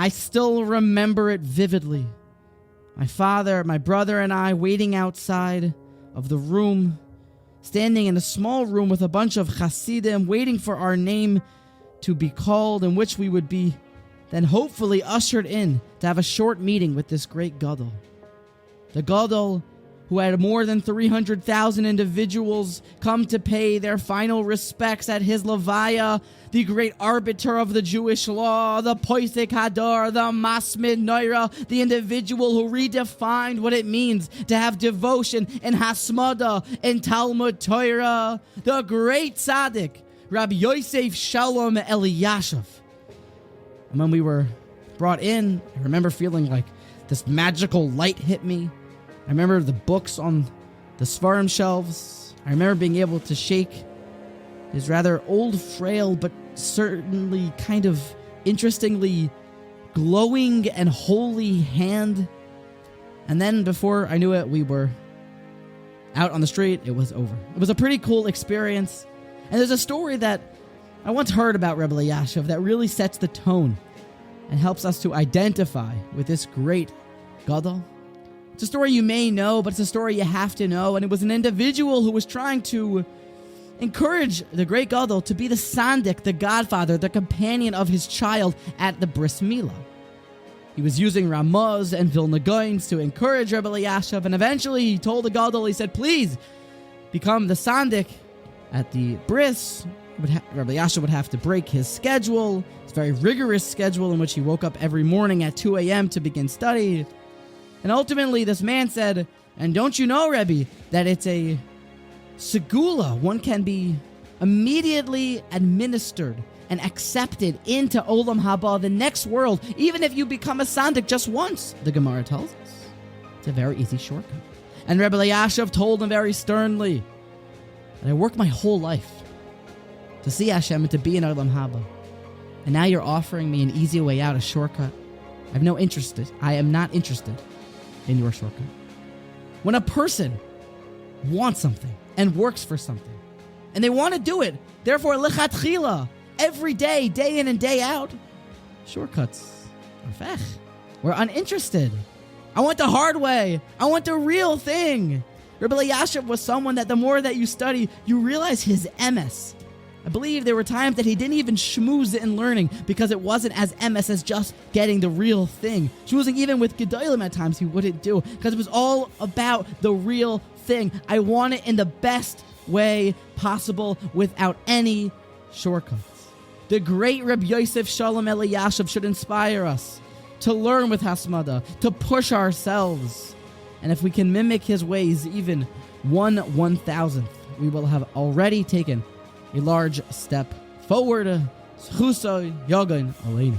I still remember it vividly. My father, my brother, and I waiting outside of the room, standing in a small room with a bunch of Hasidim, waiting for our name to be called, in which we would be then hopefully ushered in to have a short meeting with this great Gadol. The Gadol who had more than 300,000 individuals come to pay their final respects at his Levaya, the great arbiter of the Jewish law, the Poisek Hadar, the Masmid Noira, the individual who redefined what it means to have devotion and Hasmada and Talmud Torah, the great tzaddik, Rabbi Yosef Shalom Elyashov. And when we were brought in, I remember feeling like this magical light hit me. I remember the books on the Svarim shelves. I remember being able to shake his rather old, frail, but certainly kind of interestingly glowing and holy hand. And then before I knew it, we were out on the street. It was over. It was a pretty cool experience. And there's a story that I once heard about Rabbi Elyashiv that really sets the tone and helps us to identify with this great Gadol. It's a story you may know, but it's a story you have to know. And it was an individual who was trying to encourage the great Gadol to be the sandik, the godfather, the companion of his child at the bris milah. He was using Ramaz and Vilna Gaons to encourage Rabbi Elyashiv, and eventually he told the Gadol, he said, please become the sandik at the bris. Rabbi Elyashiv would have to break his schedule, his very rigorous schedule in which he woke up every morning at 2 a.m. to begin study. And ultimately, this man said, and don't you know, Rebbe, that it's a segula. One can be immediately administered and accepted into Olam Haba, the next world, even if you become a sandik just once, the Gemara tells us. It's a very easy shortcut. And Rabbi Elyashiv told him very sternly that I worked my whole life to see Hashem and to be in Olam Haba. And now you're offering me an easy way out, a shortcut. I am not interested in your shortcut. When a person wants something and works for something, and they want to do it, therefore lechatchila, every day, day in and day out, shortcuts are fech. We're uninterested. I want the hard way. I want the real thing. Rabbi Elyashiv was someone that the more that you study, you realize his emes. I believe there were times that he didn't even schmooze in learning because it wasn't as emes as just getting the real thing. Schmoozing even with Gedolim at times he wouldn't do because it was all about the real thing. I want it in the best way possible without any shortcuts. The great Rabbi Yosef Shalom Elyashov should inspire us to learn with Hasmada, to push ourselves. And if we can mimic his ways even 1/1000th, we will have already taken a large step forward. Zchusay Yagan Aleinu.